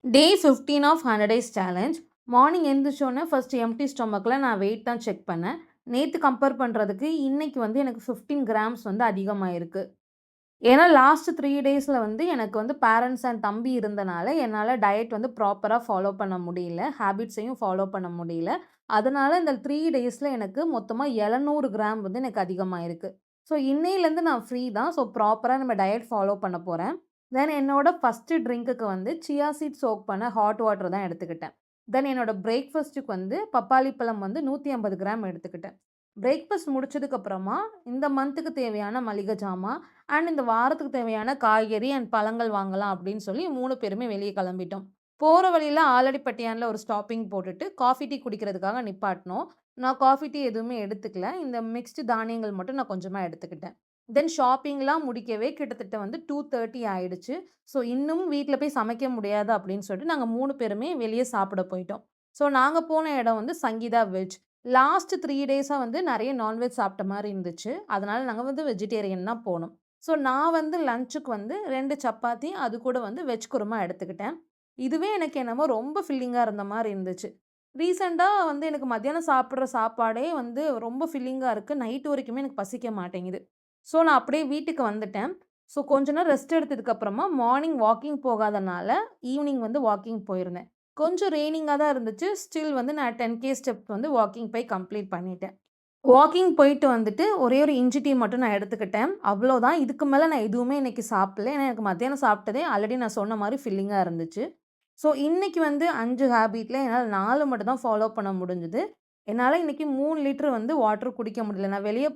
Day 15 of 100 days challenge. Morning எந்திரிச்சோனே first empty ஸ்டொமக்கில நான் வெயிட் தான் செக் பண்ணேன். நேத்து கம்பேர் பண்றதுக்கு இன்னைக்கு வந்து எனக்கு 15 கிராம்ஸ் வந்து அதிகமாயிருக்கு. ஏன்னா லாஸ்ட் 3 டேஸ்ல வந்து எனக்கு வந்து பேரண்ட்ஸ் அண்ட் தம்பி இருந்தனால, என்னால டயட் வந்து ப்ராப்பரா ஃபாலோ பண்ண முடியல. ஹேபிட்ஸையும் ஃபாலோ பண்ண முடியல. அதனால இந்த 3 டேஸ்ல எனக்கு மொத்தமா 700 கிராம் வந்து எனக்கு அதிகமாயிருக்கு. ஸோ இன்னையிலேருந்து நான் ஃப்ரீ தான். ஸோ ப்ராப்பரா நம்ம டயட் ஃபாலோ பண்ண போறேன். தென் என்னோட ஃபர்ஸ்ட்டு ட்ரிங்க்குக்கு வந்து சியா சீட் சோக் பண்ண ஹாட் வாட்டர் தான் எடுத்துக்கிட்டேன். தென் என்னோட பிரேக்ஃபாஸ்ட்டுக்கு வந்து பப்பாளி பழம் வந்து 150 கிராம் எடுத்துக்கிட்டேன். பிரேக்ஃபாஸ்ட் முடிச்சதுக்கப்புறமா இந்த மந்த்துக்கு தேவையான மளிகை ஜாமான் அண்ட் இந்த வாரத்துக்கு தேவையான காய்கறி அண்ட் பழங்கள் வாங்கலாம் அப்படின்னு சொல்லி 3 பேருமே வெளிய கிளம்பிட்டோம். போற வழியில ஆலடிப்பட்டியான்ல ஒரு ஸ்டாப்பிங் போட்டுட்டு காஃபி, டீ குடிக்கிறதுக்காக நிப்பாட்னோம். நான் காஃபி, டீ எதுவுமே எடுத்துக்கல. இந்த மிக்ஸ்டு தானியங்கள் மட்டும் நான் கொஞ்சமா எடுத்துக்கிட்டேன். தென் ஷாப்பிங்லாம் முடிக்கவே கிட்டத்தட்ட வந்து 2:30 ஆயிடுச்சு. ஸோ இன்னமும் வீட்ல போய் சமைக்க முடியாது அப்படின்னு சொல்லிட்டு நாங்க 3 பேருமே வெளிய சாப்பிட போயிட்டோம். ஸோ நாங்க போன இடம் வந்து சங்கீதா வெஜ். லாஸ்ட் 3 டேஸா வந்து நெறைய நான்வெஜ் சாப்பிட்ட மாரி இருந்துச்சு. அதனால நாங்க வந்து வெஜிடேரியன் தான் போனோம். ஸோ நான் வந்து லஞ்சுக்கு வந்து 2 சப்பாத்தி, அது கூட வந்து வெஜ் குருமா எடுத்துக்கிட்டேன். இதுவே எனக்கு என்னமோ ரொம்ப ஃபில்லிங்கா இருந்த மாரி இருந்துச்சு. ரீசென்ட்டா வந்து எனக்கு மத்தியானம் சாப்பிடுற சாப்பாடே வந்து ரொம்ப ஃபில்லிங்கா இருக்கு. நைட் வரைக்குமே எனக்கு பசிக்க மாட்டேங்குது. ஸோ நான் அப்படியே வீட்டுக்கு வந்துட்டேன். ஸோ கொஞ்ச நேரம் ரெஸ்ட் எடுத்ததுக்கு அப்புறமா மார்னிங் வாக்கிங் போகாதனால, ஈவினிங் வந்து வாக்கிங் போயிருந்தேன். கொஞ்சம் ரெய்னிங்கா தான் இருந்துச்சு. ஸ்டில் வந்து நான் 10K ஸ்டெப் வந்து வாக்கிங் போய் கம்ப்ளீட் பண்ணிட்டேன். வாக்கிங் போயிட்டு வந்துட்டு ஒரே ஒரு இஞ்சி டீ மட்டும் நான் எடுத்துக்கிட்டேன். அவ்வளோதான். இதுக்கு மேல நான் எதுவுமே இன்னைக்கு சாப்பிடல. ஏன்னா எனக்கு மத்தியானம் சாப்பிட்டதே ஆல்ரெடி நான் சொன்ன மாரி ஃபில்லிங்கா இருந்துச்சு. ஸோ இன்னைக்கு வந்து 5 ஹேபிட்ல என்னால 4 மட்டும் தான் ஃபாலோ பண்ண முடிஞ்சது. என்னால இன்னைக்கு 3 லிட்டர் வந்து வாட்டர் குடிக்க முடியல. நான் வெளிய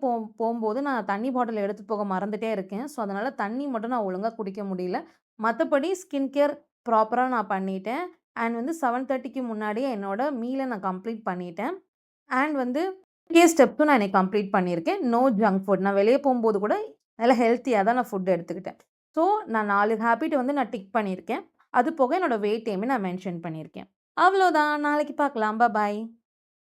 போம்போது நான் தண்ணி பாட்டில் எடுத்துட்டு போக மறந்துட்டே இருக்கேன். ஸோ அதனால தண்ணி மட்டும் நான் ஒழுங்கா குடிக்க முடியல. மத்தபடி ஸ்கின் கேர் ப்ராப்பரா நான் பண்ணிட்டேன். அண்ட் வந்து 7:30க்கு முன்னாடியே என்னோட மீல நான் கம்ப்ளீட் பண்ணிட்டேன். அண்ட் வந்து ஸ்டெப்ஸும் நான் இன்னைக்கு கம்ப்ளீட் பண்ணியிருக்கேன். No junk food. நான் வெளிய போம்போது கூட நல்லா ஹெல்த்தியா தான் நான் ஃபுட் எடுத்துக்கிட்டேன். ஸோ நான் 4 ஹேபிட் வந்து நான் டிக் பண்ணியிருக்கேன். அது போக என்னோட வெயிட்டையுமே நான் மென்ஷன் பண்ணியிருக்கேன். அவ்வளோதான். நாளைக்கு பார்க்கலாம். பாய்.